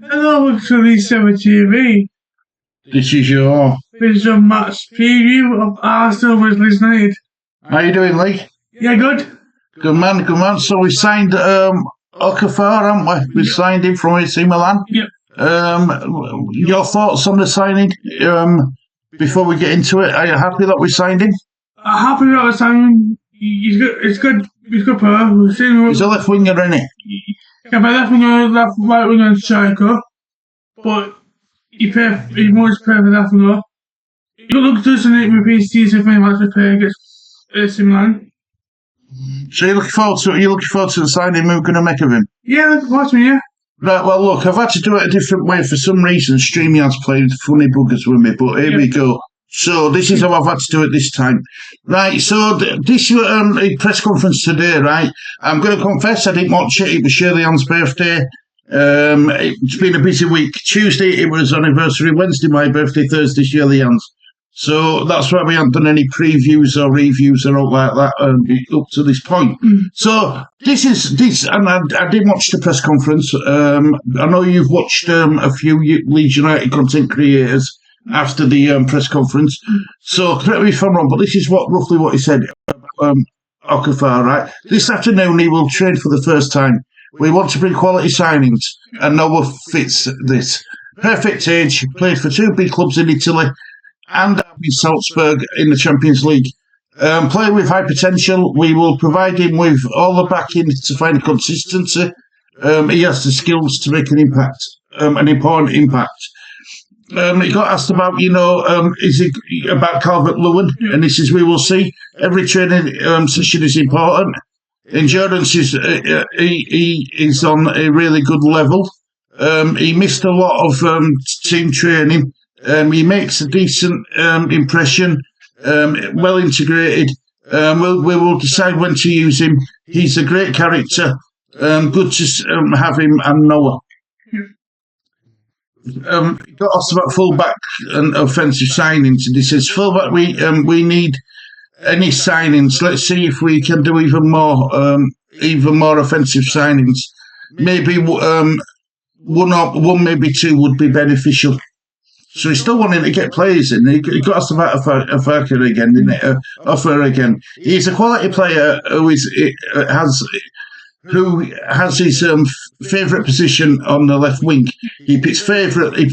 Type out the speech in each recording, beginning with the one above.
Hello, Sunny 7 TV. This is your. This is a match preview of Arsenal with Leeds United. How you doing, Lee? Yeah, good. Good man, good man. So we signed Okafor, haven't we? We signed him from AC Milan. Yep. Your thoughts on the signing? Before we get into it, are you happy that we signed him? I'm happy about the signing. He's good. It's good. He's good player. He's a left winger, isn't he? Yeah, but left winger, right winger, and striker. But he wants to play for left winger. He looks to the MVP season when he wants to play against AC Milan. So you're looking forward to the signing we're going to make of him? Yeah, looking forward to me, yeah. Right, well, look, I've had to do it a different way. For some reason, StreamYard's playing funny buggers with me, but here we go. So this is how I've had to do it this time. Right, so this press conference today, right, I'm going to confess I didn't watch it. It was Shirley Ann's birthday. It's been a busy week. Tuesday, it was anniversary. Wednesday, my birthday. Thursday, Shirley Ann's. So that's why we haven't done any previews or reviews or all like that up to this point. So this, and I did watch the press conference. I know you've watched a few Leeds United content creators after the press conference. So correct me if I'm wrong, but this is roughly what he said about Okafor, right? This afternoon he will train for the first time. We want to bring quality signings, and Noah fits this. Perfect age, played for two big clubs in Italy and in Salzburg in the Champions League. Player with high potential. We will provide him with all the backing to find consistency. He has the skills to make an impact, an important impact. He got asked about, is it about Calvert-Lewin? And he says, we will see. Every training session is important. Endurance is he is on a really good level. He missed a lot of team training. He makes a decent impression, well integrated. We will decide when to use him. He's a great character. Good to have him and Noah. Got asked about fullback and offensive signings, and he says, fullback, we need any signings. Let's see if we can do even more offensive signings. Maybe one, maybe two would be beneficial. So he's still wanting to get players in. He got asked about Offer again, didn't he? Offer again. He's a quality player who has his favourite position on the left wing. He fits perfectly.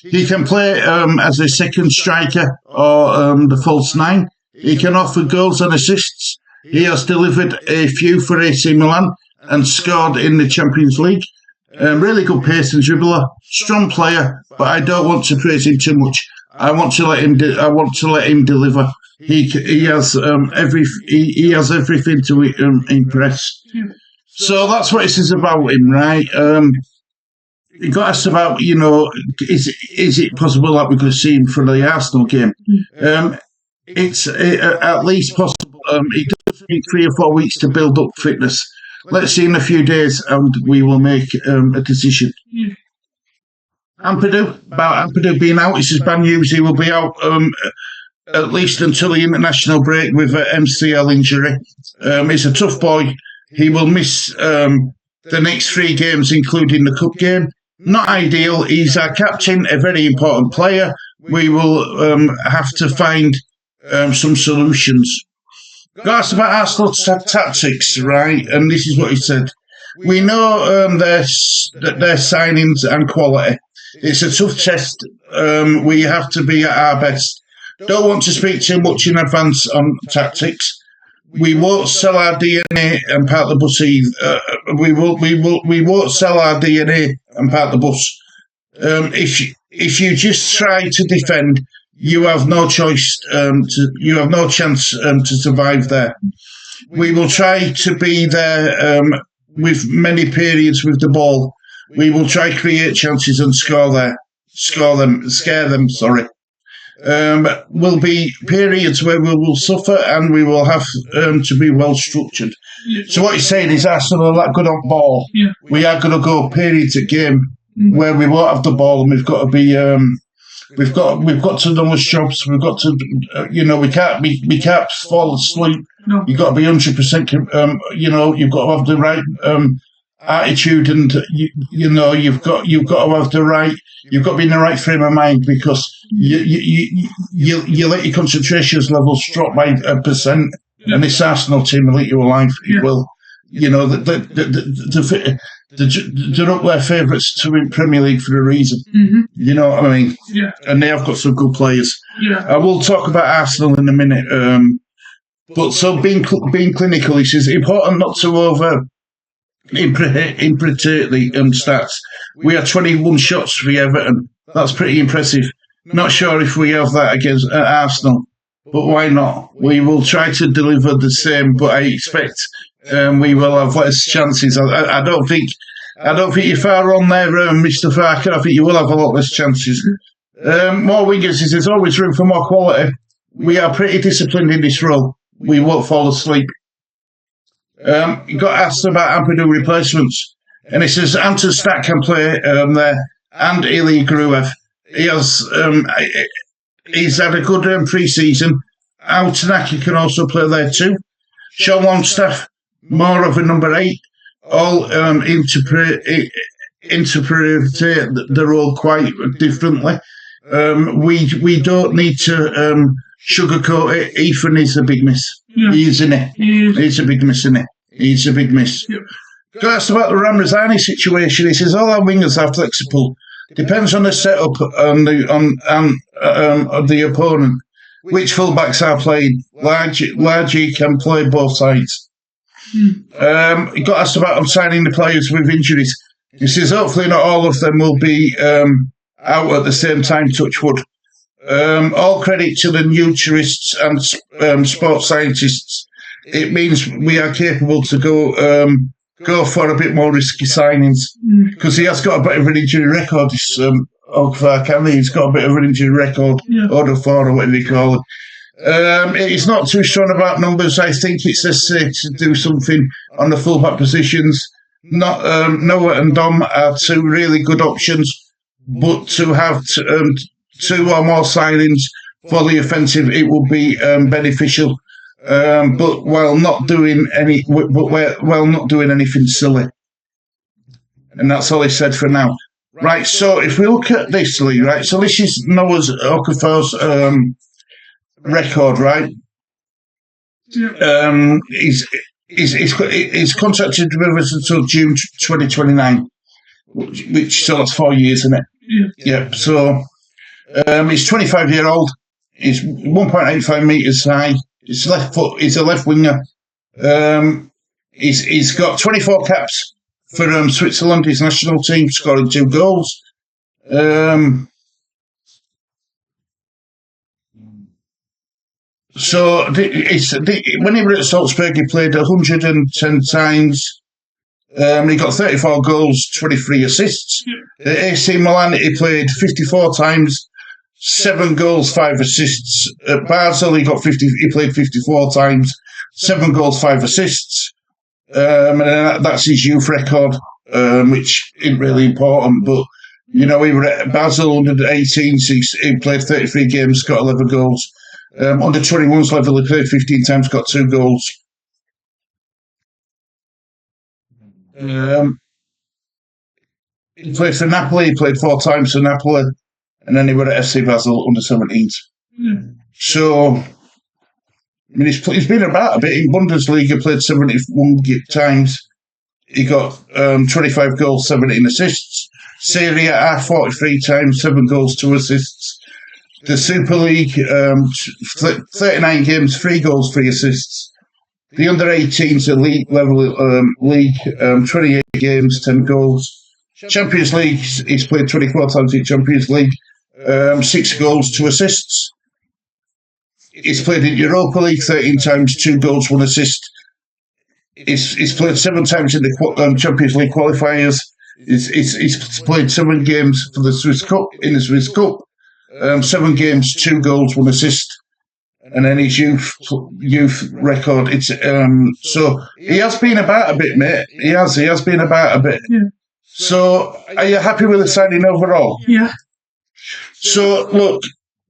He can play as a second striker or the false nine. He can offer goals and assists. He has delivered a few for AC Milan and scored in the Champions League. Really good pace and dribbler, strong player, but I don't want to praise him too much. I want to let him deliver. He has everything to impress. So that's what it says about him, right? He got asked about, is it possible that we're going to see him for the Arsenal game? It's at least possible. He does need 3 or 4 weeks to build up fitness. Let's see in a few days, and we will make a decision. Ampadu being out, this is bad news. He will be out at least until the international break with an MCL injury. He's a tough boy. He will miss the next 3 games, including the cup game. Not ideal. He's our captain, a very important player. We will have to find some solutions. Got asked about Arsenal tactics, right? And this is what he said. We know their signings and quality. It's a tough test. We have to be at our best. Don't want to speak too much in advance on tactics. We won't sell our DNA and park the bus either. We won't sell our DNA and park the bus. If you just try to defend, you have no choice. You have no chance to survive there. We will try to be there with many periods with the ball. We will try to create chances and scare them. Sorry. Will be periods where we will suffer and we will have to be well structured. So what he's saying is Arsenal are that good on ball. Yeah. We are going to go periods a game where we won't have the ball, and we've got to be. We've got to know our jobs. We've got to, we can't fall asleep. No. You've got to be 100%. You've got to have the right attitude, and you've got to have the right. You've got to be in the right frame of mind, because you let your concentration levels drop by 1%, and this Arsenal team will eat you alive. It will. They're up there favourites to win Premier League for a reason. Mm-hmm. You know what I mean? Yeah. And they have got some good players. Yeah. I will talk about Arsenal in a minute. But so being clinical, he says, important not to interpret the stats. We had 21 shots for Everton. That's pretty impressive. Not sure if we have that against Arsenal, but why not? We will try to deliver the same, but I expect we will have less chances. I don't think you're far on there, Mr. Farker. I think you will have a lot less chances. More wingers. There's always room for more quality. We are pretty disciplined in this role. We won't fall asleep. He got asked about Ampadu replacements, and he says Anton Stack can play there, and Ilya Gruev. He's had a good pre-season. Altanaki can also play there too. Sean Longstaff, more of a number 8, all interpret the role quite differently. We don't need to sugarcoat it. Ethan is a big miss. Yeah. He's in it. He's a big miss, isn't it? He's a big miss. Yeah. Got asked about the Ramazani situation. He says all our wingers are flexible. Depends on the setup on the opponent. Which fullbacks are playing. Largy can play both sides. He got asked about signing the players with injuries. He says hopefully not all of them will be out at the same time, touch wood. All credit to the nutritionists and sports scientists. It means we are capable to go for a bit more risky signings, because he has got a bit of an injury record. This he's got a bit of an injury record, or whatever you call it. He's not too strong about numbers. I think it's necessary to do something on the fullback positions. Noah and Dom are 2 really good options, but to have 2 or more signings for the offensive, it will be beneficial. But while not doing anything silly, and that's all he said for now. Right. So if we look at this, Lee, right. So this is Noah's Okafor's record, right? Yeah. He's contracted with us until June 2029, which so that's 4 years, isn't it? Yeah. So he's 25 year old. He's 1.85 meters high. He's left foot. He's a left winger. He's got 24 caps for Switzerland, his national team, scoring 2 goals. So when he was at Salzburg, he played 110 times. He got 34 goals, 23 assists. At AC Milan, he played 54 times, 7 goals, 5 assists. At Basel, he played 54 times, 7 goals, 5 assists. And that's his youth record, which isn't really important. But, we were at Basel under the 18s, he played 33 games, got 11 goals. Under 21s level, he played 15 times, got 2 goals. He played for Napoli, he played 4 times for Napoli, and then he were at FC Basel under 17s. So, I mean, he's been about a bit. In Bundesliga, played 71 times. He got 25 goals, 17 assists. Serie A, 43 times, 7 goals, 2 assists. The Super League, 39 games, 3 goals, 3 assists. The under-18s, elite level league, 28 games, 10 goals. Champions League, he's played 24 times in Champions League, 6 goals, 2 assists. He's played in Europa League 13 times, 2 goals, 1 assist. He's played 7 times in the Champions League qualifiers. He's played 7 games for the Swiss Cup, in the Swiss Cup. 7 games, 2 goals, 1 assist. And then his youth record. So he has been about a bit, mate. He has been about a bit. Yeah. So are you happy with the signing overall? Yeah. So look,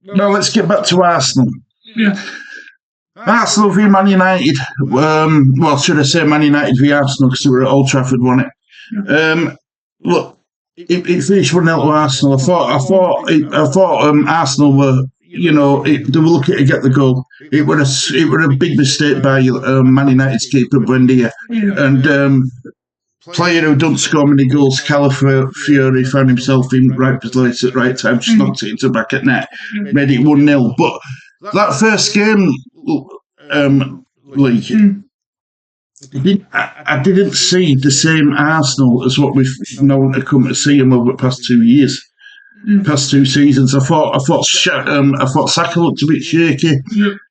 now let's get back to Arsenal. Yeah. Arsenal v Man United. Should I say Man United v Arsenal, because they were at Old Trafford, wasn't it? Look, it finished 1-0 to Arsenal. I thought Arsenal were, they were looking to get the goal. It was a big mistake by Man United's keeper Buendia, and player who don't score many goals, Calafiori, found himself in right place at right time, just knocked it into the back at net, made it 1-0. But that first game, Lee, I didn't see the same Arsenal as what we've known to come to see them over the past 2 years, past 2 seasons. I thought Saka looked a bit shaky.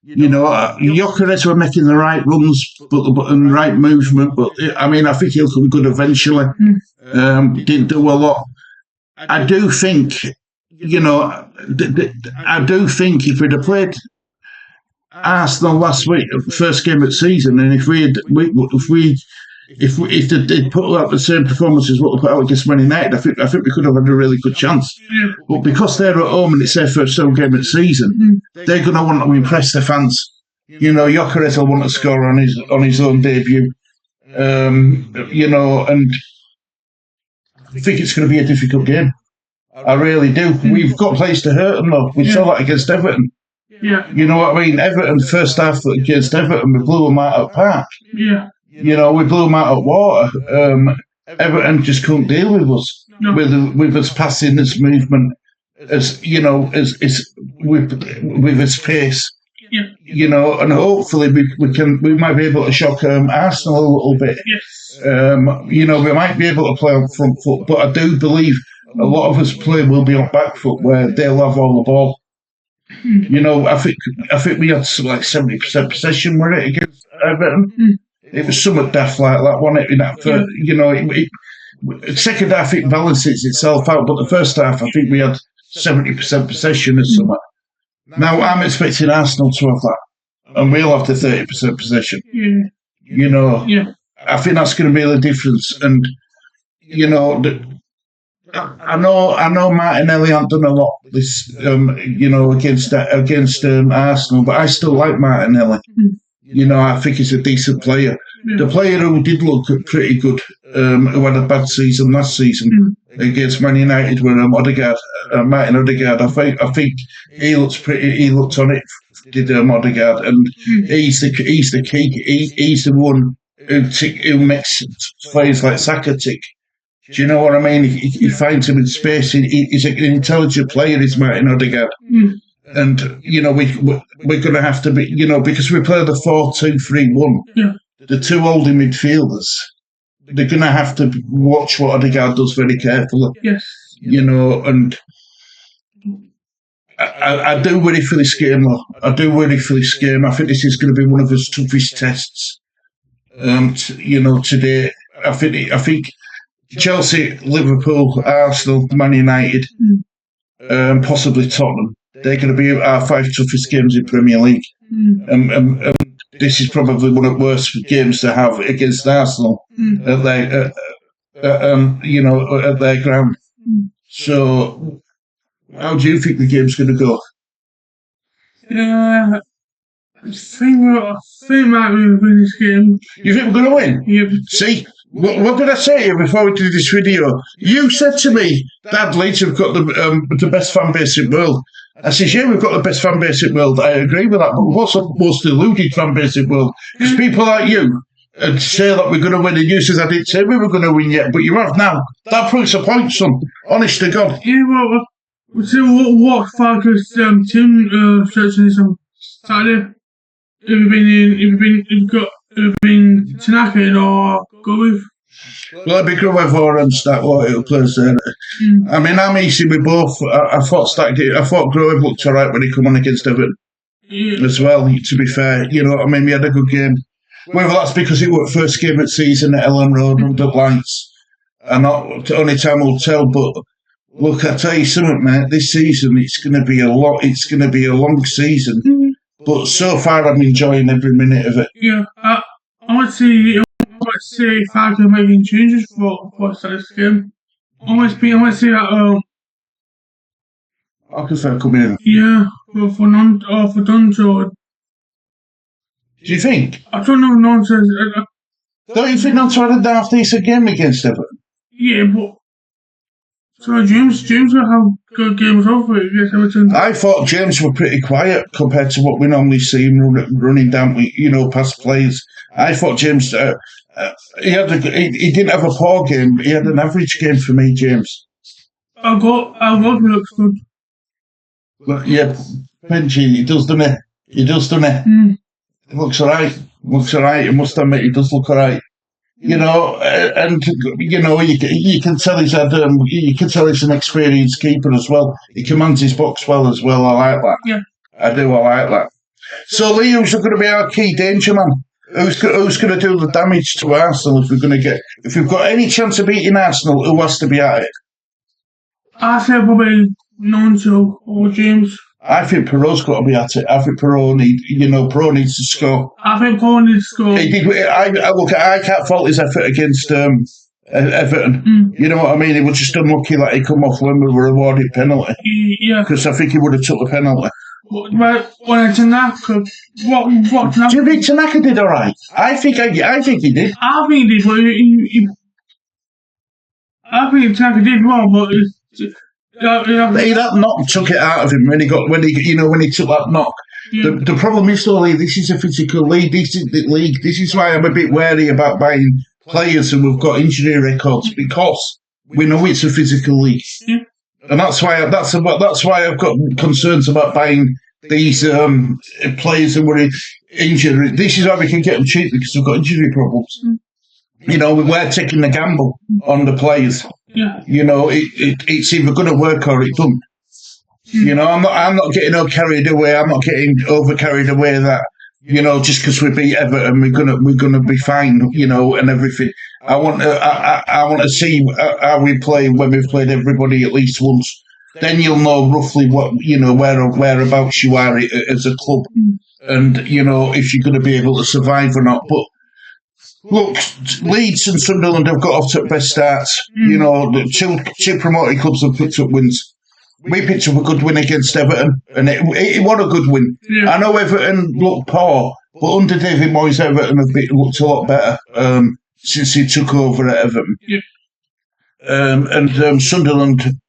Gyökeres were making the right runs, and right movement. But I think he'll come good eventually. Didn't do a lot. I do think, I do think if we'd have played Arsenal last week, first game of the season, and if they'd put out the same performance as what they put out against Man United, I think we could have had a really good chance. But because they're at home and it's their first home game of the season, they're going to want to impress their fans. Gyökeres will want to score on his own debut. And I think it's going to be a difficult game. I really do. We've got players to hurt them though. We saw that against Everton. Yeah. You know what I mean? Everton, first half against Everton, we blew them out of park. Yeah. We blew them out of water. Everton just couldn't deal with us, with us passing, this movement, as with its pace. Yeah. And hopefully we might be able to shock Arsenal a little bit. Yes. We might be able to play on front foot, but I do believe a lot of us play will be on back foot where they'll have all the ball. I think we had like 70% possession with it against Everton. It was somewhat daft like that, wasn't it? In that first, second half it balances itself out, but the first half I think we had 70% possession or something. Now I'm expecting Arsenal to have that, and we'll have the 30% possession. Yeah. I think that's going to be the difference, and I know Martinelli hasn't done a lot this, against Arsenal, but I still like Martinelli. I think he's a decent player. The player who did look pretty good, who had a bad season last season against Man United, were Martin Odegaard. I think he looked on it. Did Odegaard, and he's the key. He's the one who makes players like Saka tick. Do you know what I mean? He finds him in space. He's an intelligent player, is Martin Odegaard. And, we're going to have to be, because we play the 4-2-3-1, the two holding midfielders, they're going to have to watch what Odegaard does very carefully. Yes. And I do worry for this game, though. I do worry for this game. I think this is going to be one of his toughest tests, today. I think Chelsea, Liverpool, Arsenal, Man United, possibly Tottenham. They're going to be our 5 toughest games in Premier League. This is probably one of the worst games to have against Arsenal at their ground. So, how do you think the game's going to go? I think we might win this game. You think we're going to win? Yep. See? What did I say to you before we did this video? You said to me that Leeds have got the best fan base in the world. I said, yeah, we've got the best fan base in the world. I agree with that, but what's the most deluded fan base in the world? Because people like you say that we're going to win, and you said I didn't say we were going to win yet, but you have now. That proves a point, son. Honest to God. Yeah, well, we'll see what Farkas team searching is on Saturday. Have you been Tanaka in or go with? Well, it'd be Gruev or Stack who plays there. I'm easy with both. I thought Gruev looked alright when he come on against Everton as well, to be fair. You know what I mean? We had a good game. Whether that's because it was first game of the season at Ellen Road under lights, and not only time will tell, but look, I tell you something, mate, this season it's gonna be a long season. But so far I'm enjoying every minute of it. Yeah, I want to see Farkas making changes for this game. I want to see that I prefer coming in. yeah, for Dunzo. Do you think? I don't know nonsense. Don't you think Nonto had a half decent game against Everton? Yeah, but so James will have good games over it against Everton. I thought James were pretty quiet compared to what we normally see him running down, past players. I thought James, he didn't have a poor game. He had an average game for me, James. I'll go to looks good. But yeah, Benji, he does, doesn't he? He does, doesn't he? Mm. It looks alright. Looks alright. I must admit, he does look alright. And you can tell he's had you can tell he's an experienced keeper as well. He commands his box well as well. I like that. Yeah, I do. I like that. So Lee, who's going to be our key danger man? Who's going to do the damage to Arsenal if we've got any chance of beating Arsenal? Who has to be at it? I say probably Nonso or James. I think Perot's got to be at it. I think Perot needs to score. I think Paul needs to score. He did. I can't fault his effort against Everton. You know what I mean? He was just unlucky that he come off when we were awarded penalty. Yeah. Because I think he would have took the penalty. But when Tanaka, what Do you think Tanaka did all right? I think he did. I think he did, but I think Tanaka did well, but that knock took it out of him when he took that knock. Yeah. The problem is though, this is a physical league. This is why I'm a bit wary about buying players who have got injury records because we know it's a physical league, and that's why I've got concerns about buying these players who were injured. This is why we can get them cheap because we've got injury problems. We're taking the gamble on the players. Yeah. It's either going to work or it doesn't. I'm not getting carried away. I'm not getting over carried away that just because we beat Everton, we're gonna be fine. And everything. I want to see how we play when we've played everybody at least once. Then you'll know roughly what whereabouts you are as a club, and if you're going to be able to survive or not. But look, Leeds and Sunderland have got off to the best starts. The two promoted clubs have picked up wins. We picked up a good win against Everton, and it was a good win. Yeah. I know Everton looked poor, but under David Moyes, Everton have looked a lot better since he took over at Everton. Yeah. And Sunderland,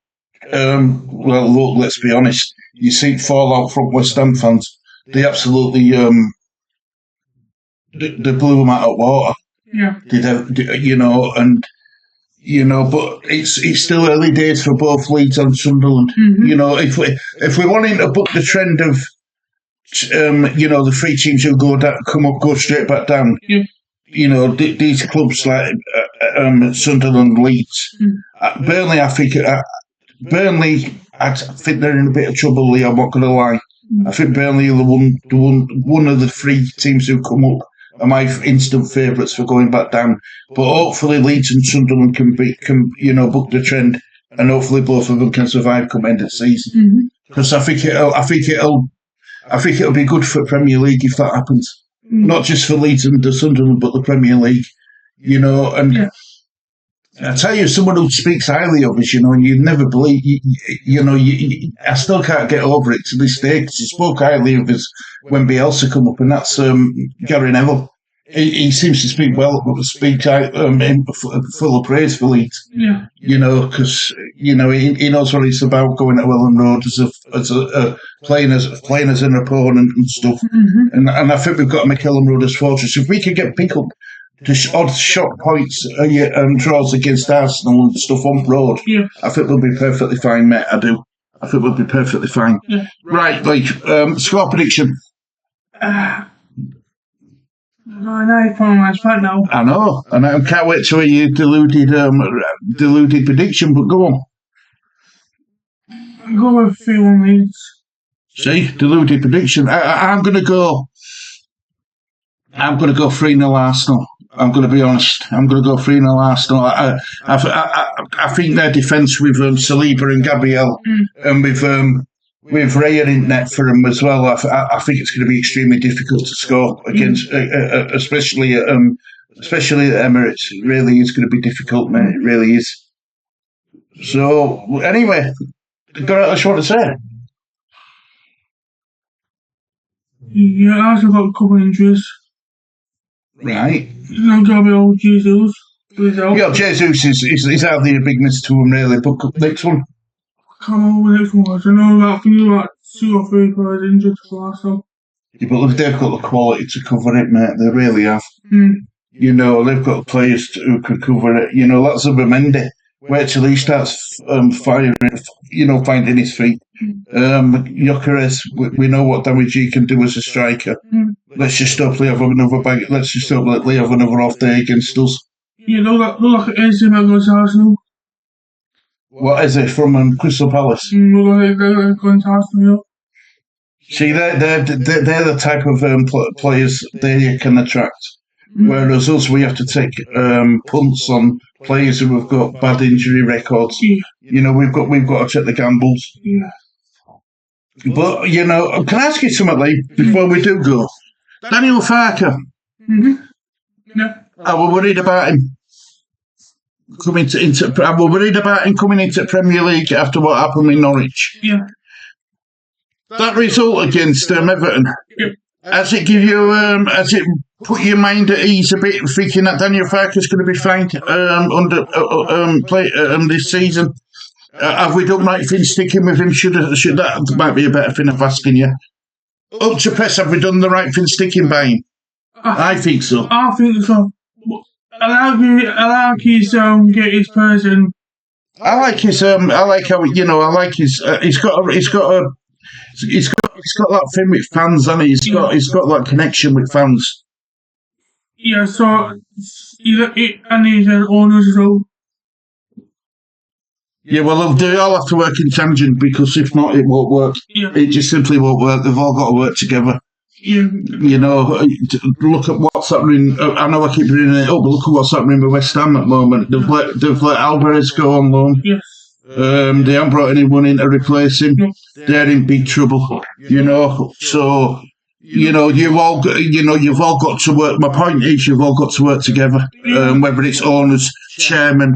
well, look, let's be honest. You see fallout from West Ham fans. They absolutely they blew them out of water. Yeah. But it's still early days for both Leeds and Sunderland. Mm-hmm. If we're wanting to book the trend of, the three teams who go straight back down. Yeah. These clubs like Sunderland, Leeds, Burnley. I think they're in a bit of trouble. Lee, I'm not going to lie. I think Burnley are one of the three teams who come up are my instant favourites for going back down. But hopefully Leeds and Sunderland can book the trend, and hopefully both of them can survive come end of the season. Because I think it'll be good for Premier League if that happens. Not just for Leeds and Sunderland, but the Premier League. And I tell you, someone who speaks highly of us, and you never believe, I still can't get over it to this day because he spoke highly of us when Bielsa come up, and that's Gary Neville. He seems to speak full of praise for Leeds. Yeah. Because he knows what it's about going to Ellen Road as a playing as an opponent and stuff. Mm-hmm. And I think we've got to make Ellen Road as fortress. If we can get pick up to odd shot points and draws against Arsenal and stuff on road, I think we'll be perfectly fine, mate. I do. I think we'll be perfectly fine. Yeah. Right, score prediction. I right now. I know, and I can't wait to hear your deluded prediction. But go on. Go with 3-1 Leeds. See, deluded prediction. I'm going to go 3-0 Arsenal. I'm going to be honest. I'm going to go 3-0 Arsenal. I think their defence with Saliba and Gabriel and with Raya in net for them as well. I think it's going to be extremely difficult to score against, especially at Emirates. It really is going to be difficult, mate. It really is. So anyway, got anything else you want to say? Yeah, I also got a couple of injuries. Right. No Gabriel Jesus. Yeah, Jesus is hardly a big miss to him, really. But next one. I can't remember what the next one was. I know that thing about 2 or 3 players injured for Arsenal. Yeah, but they've got the quality to cover it, mate. They really have. Mm. You know, they've got players who can cover it. You know, that's a Mendy. Wait till he starts firing, finding his feet. Gyökeres, we know what damage he can do as a striker. Let's just hope Lee have another bag. Let's just hope Lee have another off day against us. Yeah, look like AC might go to Arsenal. What is it from Crystal Palace? Look like they're going to Arsenal. See, they're the type of players they can attract. Whereas us, we have to take punts on players who have got bad injury records. Yeah. You know, we've got to take the gambles. Yeah. But you know, can I ask you something, Lee, before we do go? Daniel Farker. Yeah. Are we worried about him coming Are we worried about him coming into Premier League after what happened in Norwich? Yeah. That result against Everton. Yeah. Has it give you? Has it put your mind at ease a bit, thinking that Daniel Farker's going to be fine this season? Have we done right thing sticking with him? Should that might be a better thing of asking you? Up to press, have we done the right thing sticking by him? I think so. I think so. I like his get his person. I like his I like how I like his. He's got that thing with fans, and he's got that connection with fans. Yeah, so and he's an owners as well. Yeah, well, they all have to work in tangent because if not, it won't work. Yeah. It just simply won't work. They've all got to work together. Yeah. You know, look at what's happening. I know I keep bringing it up, but look at what's happening with West Ham at the moment. They've let Alvarez go on loan. Yes. They haven't brought anyone in to replace him. No. They're in big trouble. You know, so you've all got to work. My point is, you've all got to work together. Whether it's owners, chairman,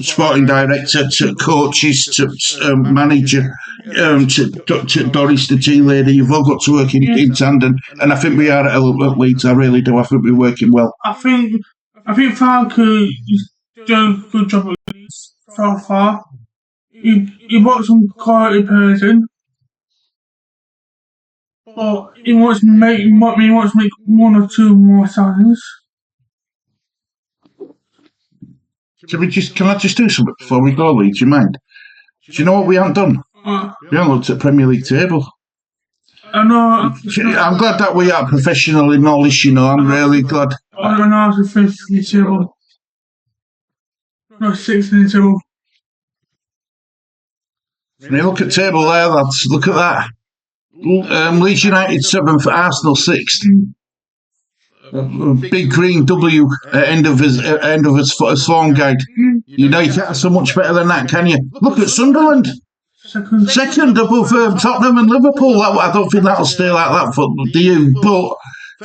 sporting director, to coaches, to manager, to Doris, the tea lady, you've all got to work in tandem. And I think we are at Leeds. I really do. I think we're working well. I think Farker is doing a good job at Leeds so far. He brought some quality players in. But he wants to make 1 or 2 more signings. Can I just do something before we go, Lee? Do you mind? Do you know what we haven't done? We haven't looked at Premier League table. I know. I'm glad that we are professional in all this, I'm really glad. I don't know if it's 5th in the table. No, 6th in the table. When you look at table there, lads, look at that. Leeds United 7th, Arsenal 6th. Big green W at end of his form guide. You can't have so much better than that, can you? Look at Sunderland. Second above Tottenham and Liverpool. I don't think that'll stay like that for you. But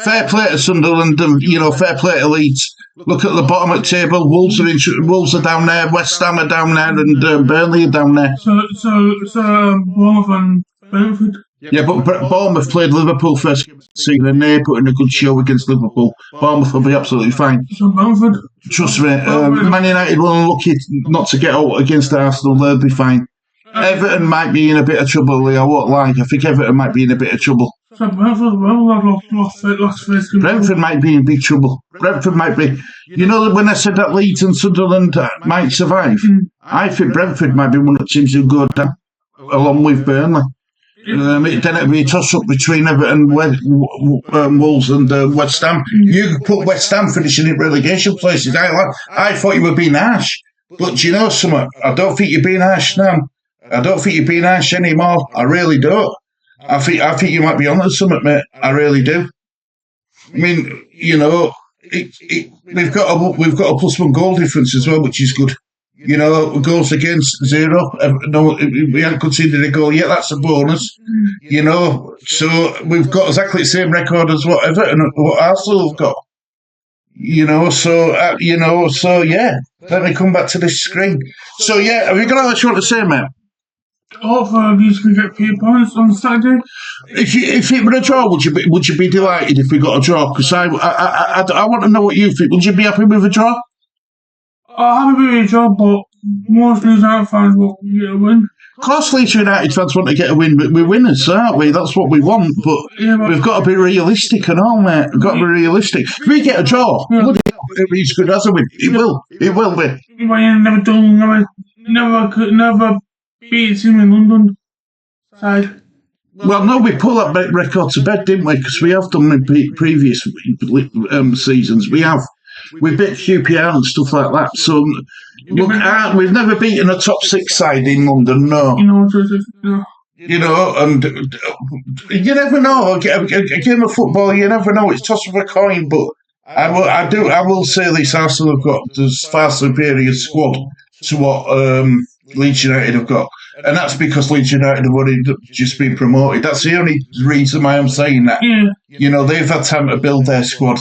fair play to Sunderland and fair play to Leeds. Look at the bottom of the table. Wolves are down there. West Ham are down there, and Burnley are down there. So Bournemouth and Brentford. Yeah, but Bournemouth played Liverpool first season and they put in a good show against Liverpool. Bournemouth will be absolutely fine. So Brentford. Trust me, Man United were unlucky not to get out against Arsenal. They'll be fine. Everton might be in a bit of trouble, Lee. I won't lie. I think Everton might be in a bit of trouble. So Brentford lost. Brentford might be in big trouble. Brentford might be. When I said that Leeds and Sunderland might survive, I think Brentford might be one of the teams who go down, along with Burnley. Then it'd be a toss-up between Everton, Wolves and West Ham. You put West Ham finishing in relegation places. I thought you were being harsh. But do you know something? I don't think you're being harsh now. I don't think you're being harsh anymore. I really don't. I think you might be onto something, mate. I really do. I mean, we've got a +1 goal difference as well, which is good. Goals against 0. No, we haven't conceded a goal yet. That's a bonus. So we've got exactly the same record as what Everton and what Arsenal have got. So yeah. Let me come back to this screen. So yeah, have you got anything you want to say, mate? Hopefully, you can get 3 points on Saturday. If it were a draw, would you be delighted if we got a draw? Because I want to know what you think. Would you be happy with a draw? I'm happy with your job, but most Leeds United fans will get a win. Of course, Leeds United fans want to get a win, but we're winners, aren't we? That's what we want. But we've got to be realistic and all, mate. We've got to be realistic. If we get a draw, bloody hell, it's good as a win. It will. It will be. Never beat a team in London side. Well, no, we pulled that record to bed, didn't we? Because we have done in previous seasons. We have. We beat QPR and stuff like that. So, look, we've never beaten a top six side in London, no. You know, and you never know. A game of football, you never know. It's toss of a coin, but I will say this: Arsenal have got a far superior squad to what Leeds United have got. And that's because Leeds United have only just been promoted. That's the only reason why I'm saying that. Yeah. You know, they've had time to build their squad.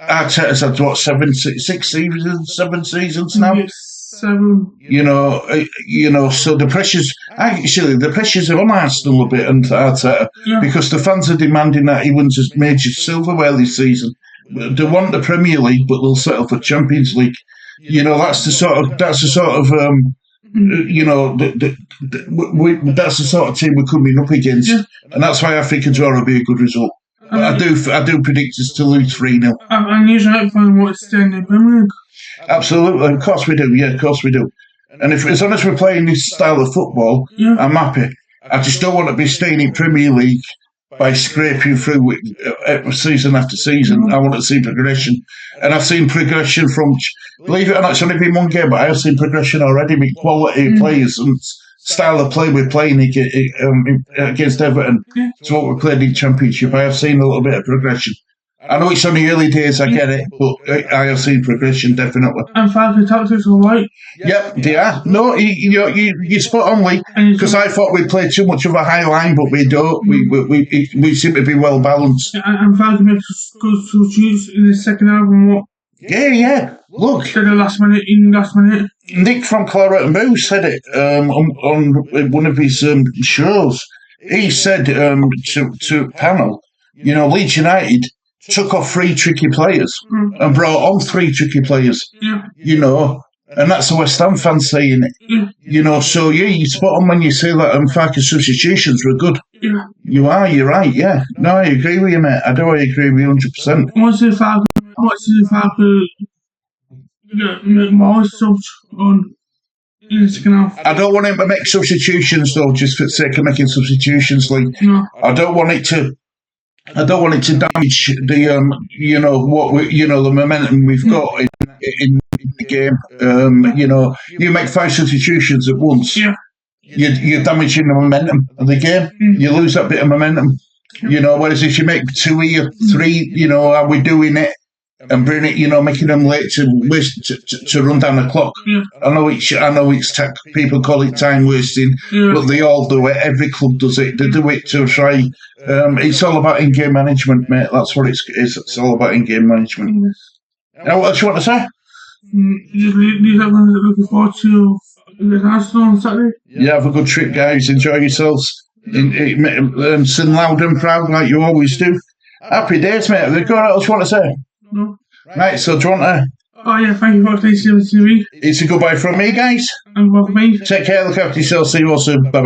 Arteta's had, what, 7 seasons now? 7. You know, so the pressure's on Arsenal a bit and Arteta, because the fans are demanding that he wins a major silverware this season. They want the Premier League, but they'll settle for Champions League. You know, that's the sort of you know, that's the sort of team we're coming up against, and that's why I think a draw will be a good result. But I do predict us to lose 3-0. And Leeds United fans want to stay in the Premier League. Absolutely, of course we do. Yeah, of course we do. And if as long as we're playing this style of football, I'm happy. I just don't want to be staying in Premier League by scraping through season after season. I want to see progression. And I've seen progression from, believe it or not, it's only been one game, but I have seen progression already with quality players and style of play we're playing against Everton to what we played in Championship. I have seen a little bit of progression. I know it's only early days, I get it, but I have seen progression, definitely. And Falcon tactics are right. Yep, they are. No, you spot on, Lee, because I thought we played too much of a high line, but we don't. We seem to be well balanced. And Falcon makes good substitutes in the second half and what? Yeah. Look. The last minute. Nick from Claret and Boo said it on one of his shows. He said to panel, you know, Leeds United took off 3 tricky players and brought on 3 tricky players. You know, and that's the West Ham fans saying it. You know, so you spot on when you say that Farke's substitutions were good. You're right, yeah. No, I agree with you, mate. I agree with you 100%. What's the Falcon make more subs on in the second half? I don't want him to make substitutions though, just for the sake of making substitutions. Like, I don't want it to damage the the momentum we've got in the game. You know, you make 5 substitutions at once. You're damaging the momentum of the game. You lose that bit of momentum. You know, whereas if you make 2 or 3, you know, are we doing it? And bring it, you know, making them late to run down the clock. I know it's people call it time wasting, but they all do it. Every club does it. They do it to try. It's all about in-game management, mate. That's what it is. It's all about in-game management. Now, what else you want to say? Just looking forward to the Arsenal on Saturday. Yeah, have a good trip, guys. Enjoy yourselves. Sing loud and proud like you always do. Happy days, mate. Have you got else you want to say? No. Right, so do you want to... Oh yeah, thank you for listening to me. It's a goodbye from me, guys. And welcome me. Take care, look after yourself, see you all soon. Bye-bye.